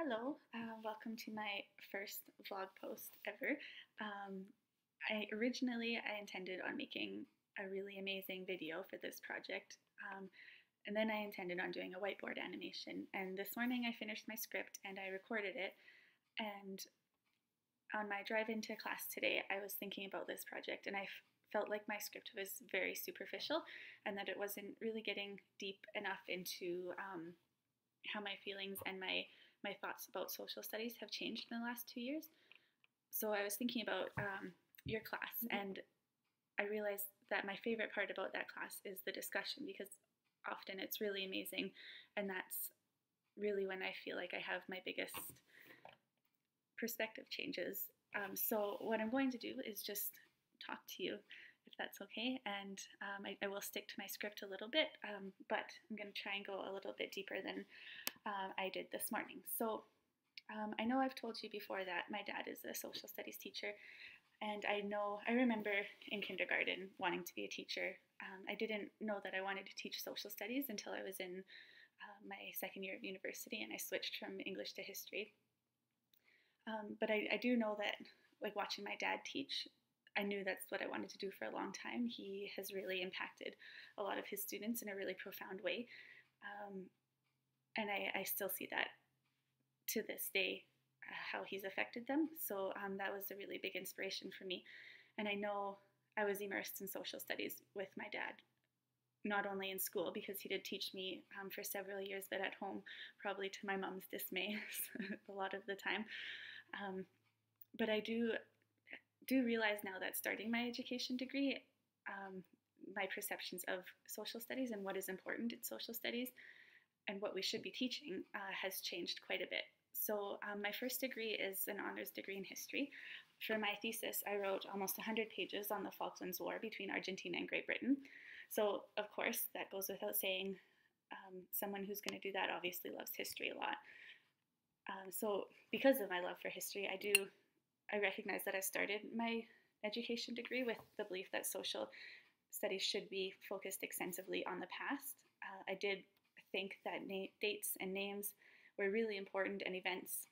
Hello, welcome to my first vlog post ever. I intended on making a really amazing video for this project, and then I intended on doing a whiteboard animation. And this morning I finished my script and I recorded it. And on my drive into class today, I was thinking about this project, and I felt like my script was very superficial and that it wasn't really getting deep enough into how my feelings and my thoughts about social studies have changed in the last 2 years. So I was thinking about your class, and I realized that my favorite part about that class is the discussion, because often it's really amazing, and that's really when I feel like I have my biggest perspective changes. So what I'm going to do is just talk to you, if that's okay, and I will stick to my script a little bit, but I'm going to try and go a little bit deeper than I did this morning. So I know I've told you before that my dad is a social studies teacher, and I remember in kindergarten wanting to be a teacher. I didn't know that I wanted to teach social studies until I was in my second year of university, and I switched from English to history. But I do know that, like, watching my dad teach, I knew that's what I wanted to do for a long time. He has really impacted a lot of his students in a really profound way. And I still see that to this day, how he's affected them. So that was a really big inspiration for me. And I know I was immersed in social studies with my dad, not only in school, because he did teach me for several years, but at home, probably to my mom's dismay a lot of the time. But I do realize now that starting my education degree, my perceptions of social studies and what is important in social studies and what we should be teaching has changed quite a bit. So my first degree is an honors degree in history. For my thesis, I wrote almost 100 pages on the Falklands War between Argentina and Great Britain. So of course, that goes without saying, someone who's going to do that obviously loves history a lot. So because of my love for history, I recognize that I started my education degree with the belief that social studies should be focused extensively on the past. I did think that dates and names were really important, and events,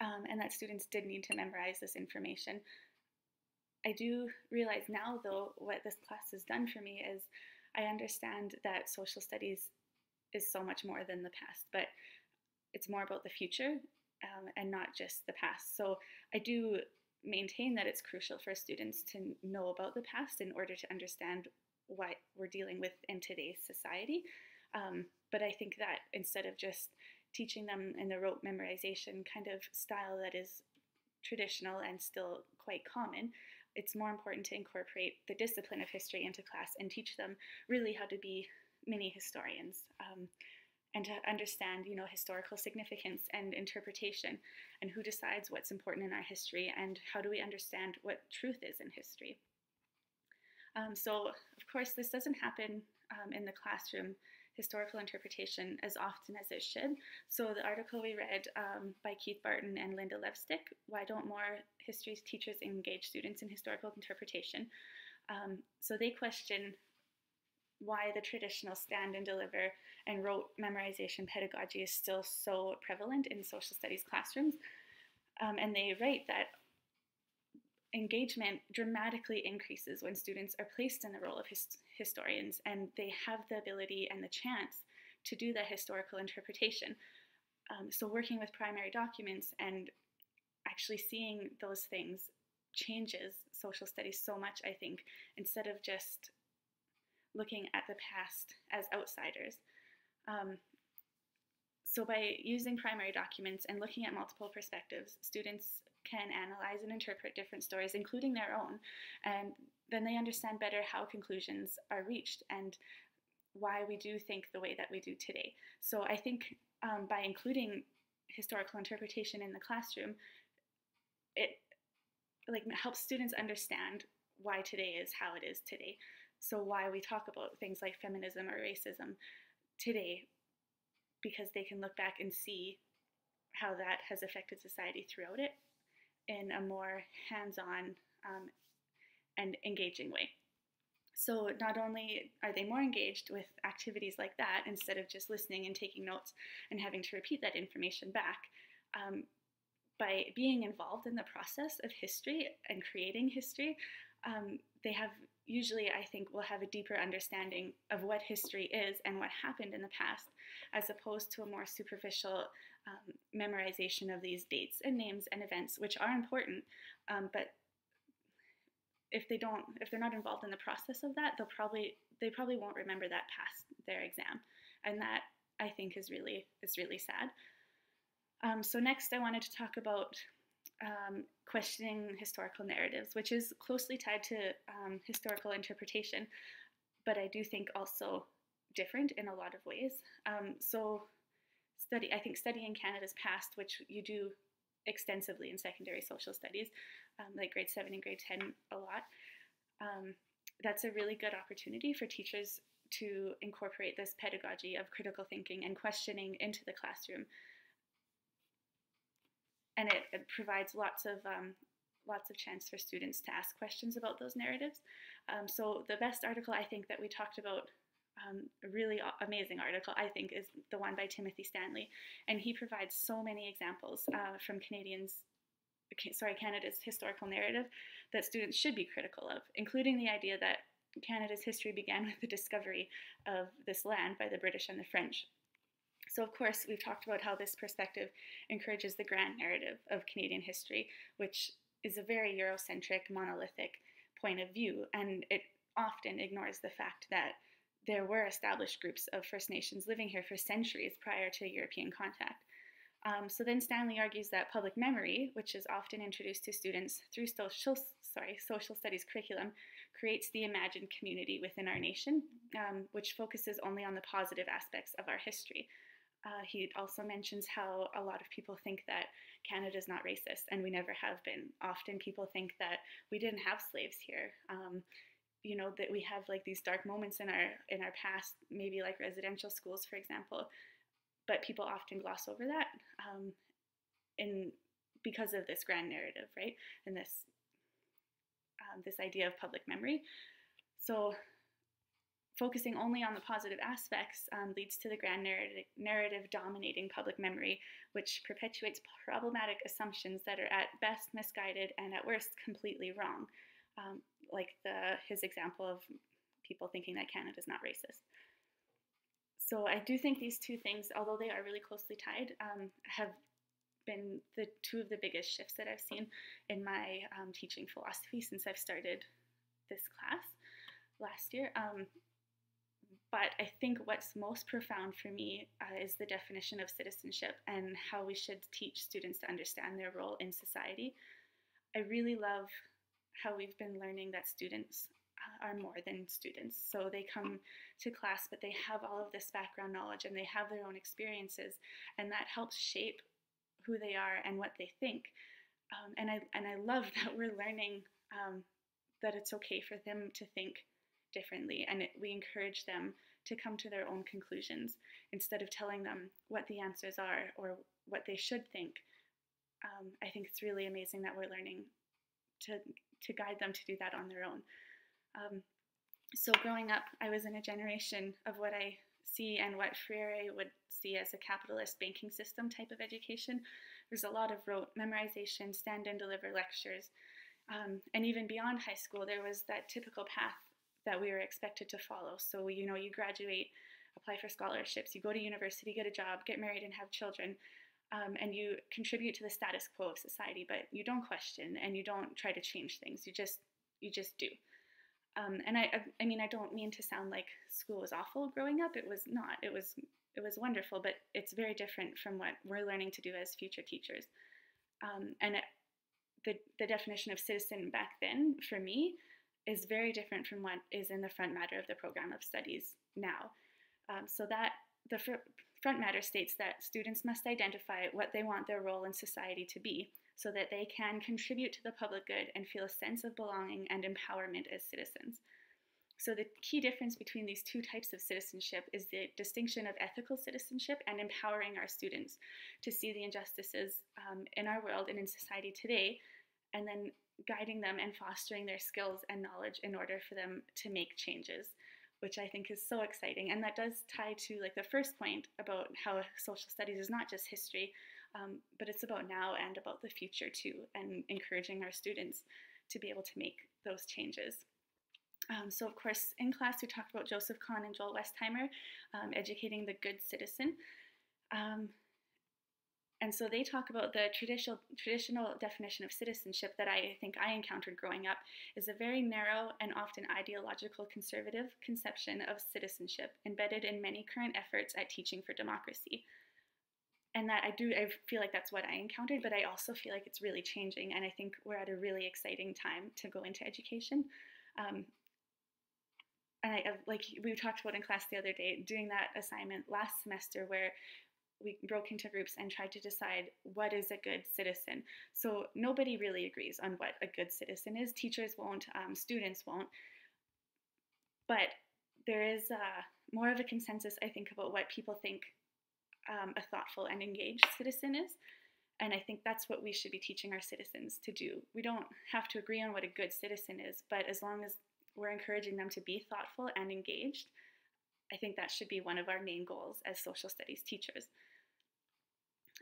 and that students did need to memorize this information. I do realize now, though, what this class has done for me is I understand that social studies is so much more than the past, but it's more about the future and not just the past. So I do maintain that it's crucial for students to know about the past in order to understand what we're dealing with in today's society. But I think that instead of just teaching them in the rote memorization kind of style that is traditional and still quite common, it's more important to incorporate the discipline of history into class and teach them really how to be mini historians. And to understand, historical significance and interpretation, and who decides what's important in our history, and how do we understand what truth is in history. So, of course, this doesn't happen in the classroom, historical interpretation, as often as it should. So the article we read by Keith Barton and Linda Levstick, Why Don't More History Teachers Engage Students in Historical Interpretation? So they question why the traditional stand and deliver and rote memorization pedagogy is still so prevalent in social studies classrooms. And they write that engagement dramatically increases when students are placed in the role of historians, and they have the ability and the chance to do that historical interpretation. So working with primary documents and actually seeing those things changes social studies so much, I think, instead of just looking at the past as outsiders. So by using primary documents and looking at multiple perspectives, students can analyze and interpret different stories, including their own, and then they understand better how conclusions are reached and why we do think the way that we do today. So I think by including historical interpretation in the classroom, it helps students understand why today is how it is today. So why we talk about things like feminism or racism today, because they can look back and see how that has affected society throughout it in a more hands-on and engaging way. So not only are they more engaged with activities like that instead of just listening and taking notes and having to repeat that information back, by being involved in the process of history and creating history, they have usually, I think, will have a deeper understanding of what history is and what happened in the past, as opposed to a more superficial memorization of these dates and names and events, which are important, but if they're not involved in the process of that, they probably won't remember that past their exam, and that, I think, is really sad. So next I wanted to talk about questioning historical narratives, which is closely tied to historical interpretation, but I do think also different in a lot of ways. I think studying Canada's past, which you do extensively in secondary social studies, like grade 7 and grade 10 a lot, that's a really good opportunity for teachers to incorporate this pedagogy of critical thinking and questioning into the classroom. And it provides lots of chance for students to ask questions about those narratives. So the best article I think that we talked about, a really amazing article I think, is the one by Timothy Stanley, and he provides so many examples from Canada's historical narrative that students should be critical of, including the idea that Canada's history began with the discovery of this land by the British and the French. So of course, we've talked about how this perspective encourages the grand narrative of Canadian history, which is a very Eurocentric, monolithic point of view, and it often ignores the fact that there were established groups of First Nations living here for centuries prior to European contact. So then Stanley argues that public memory, which is often introduced to students through social studies curriculum, creates the imagined community within our nation, which focuses only on the positive aspects of our history. He also mentions how a lot of people think that Canada is not racist, and we never have been. Often people think that we didn't have slaves here. That we have like these dark moments in our past, maybe like residential schools, for example. But people often gloss over that because of this grand narrative, right? And this idea of public memory. So focusing only on the positive aspects leads to the grand narrative dominating public memory, which perpetuates problematic assumptions that are at best misguided and at worst completely wrong, like his example of people thinking that Canada is not racist. So I do think these two things, although they are really closely tied, have been the two of the biggest shifts that I've seen in my teaching philosophy since I've started this class last year. But I think what's most profound for me is the definition of citizenship and how we should teach students to understand their role in society. I really love how we've been learning that students are more than students. So they come to class, but they have all of this background knowledge and they have their own experiences, and that helps shape who they are and what they think. And I love that we're learning that it's okay for them to think differently, and we encourage them to come to their own conclusions instead of telling them what the answers are or what they should think. I think it's really amazing that we're learning to guide them to do that on their own. So growing up, I was in a generation of what I see and what Freire would see as a capitalist banking system type of education. There's a lot of rote memorization, stand and deliver lectures, and even beyond high school, there was that typical path that we were expected to follow. So, you graduate, apply for scholarships, you go to university, get a job, get married and have children, and you contribute to the status quo of society, but you don't question and you don't try to change things. You just do. And I don't mean to sound like school was awful growing up. It was not. It was wonderful, but it's very different from what we're learning to do as future teachers. The definition of citizen back then, for me, is very different from what is in the front matter of the program of studies now. So that the front matter states that students must identify what they want their role in society to be, so that they can contribute to the public good and feel a sense of belonging and empowerment as citizens. So the key difference between these two types of citizenship is the distinction of ethical citizenship and empowering our students to see the injustices in our world and in society today, and then guiding them and fostering their skills and knowledge in order for them to make changes, which I think is so exciting. And that does tie to like the first point about how social studies is not just history, but it's about now and about the future too, and encouraging our students to be able to make those changes. So of course, in class we talked about Joseph Kahn and Joel Westheimer, educating the good citizen. And so they talk about the traditional definition of citizenship that I think I encountered growing up is a very narrow and often ideological conservative conception of citizenship embedded in many current efforts at teaching for democracy. And that I feel like that's what I encountered, but I also feel like it's really changing, and I think we're at a really exciting time to go into education. And like we talked about in class the other day, doing that assignment last semester where we broke into groups and tried to decide what is a good citizen. So nobody really agrees on what a good citizen is. Teachers won't, students won't. But there is more of a consensus, I think, about what people think a thoughtful and engaged citizen is. And I think that's what we should be teaching our citizens to do. We don't have to agree on what a good citizen is, but as long as we're encouraging them to be thoughtful and engaged, I think that should be one of our main goals as social studies teachers.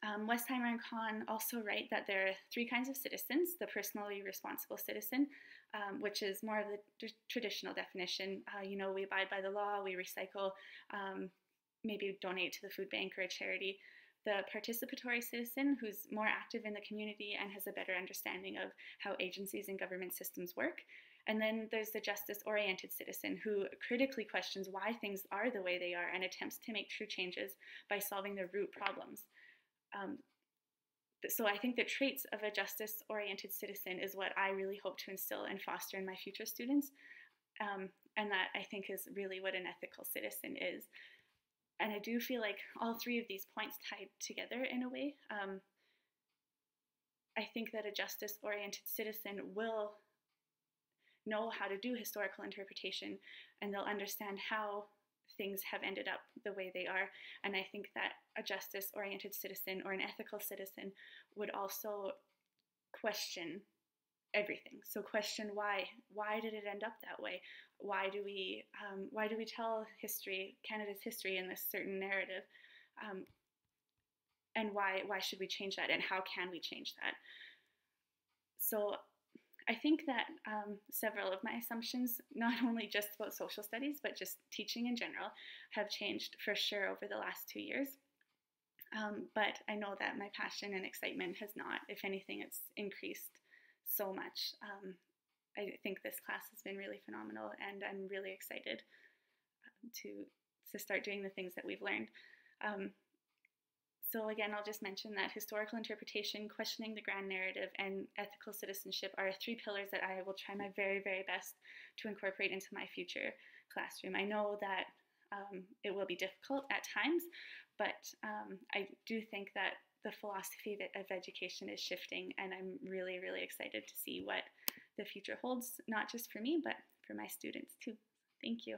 Westheimer and Kahn also write that there are three kinds of citizens: the personally responsible citizen, which is more of the traditional definition. We abide by the law, we recycle, maybe donate to the food bank or a charity. The participatory citizen, who's more active in the community and has a better understanding of how agencies and government systems work. And then there's the justice-oriented citizen, who critically questions why things are the way they are and attempts to make true changes by solving the root problems. So I think the traits of a justice-oriented citizen is what I really hope to instill and foster in my future students, and that I think is really what an ethical citizen is. And I do feel like all three of these points tied together in a way. I think that a justice-oriented citizen will know how to do historical interpretation, and they'll understand how things have ended up the way they are. And I think that a justice-oriented citizen or an ethical citizen would also question everything. So question why did it end up that way? Why do we tell history, Canada's history, in this certain narrative? And why should we change that? And how can we change that? So I think that several of my assumptions, not only just about social studies, but just teaching in general, have changed for sure over the last 2 years. But I know that my passion and excitement has not. If anything, it's increased so much. I think this class has been really phenomenal, and I'm really excited to start doing the things that we've learned. So again, I'll just mention that historical interpretation, questioning the grand narrative, and ethical citizenship are three pillars that I will try my very, very best to incorporate into my future classroom. I know that it will be difficult at times, but I do think that the philosophy of education is shifting, and I'm really, really excited to see what the future holds, not just for me, but for my students too. Thank you.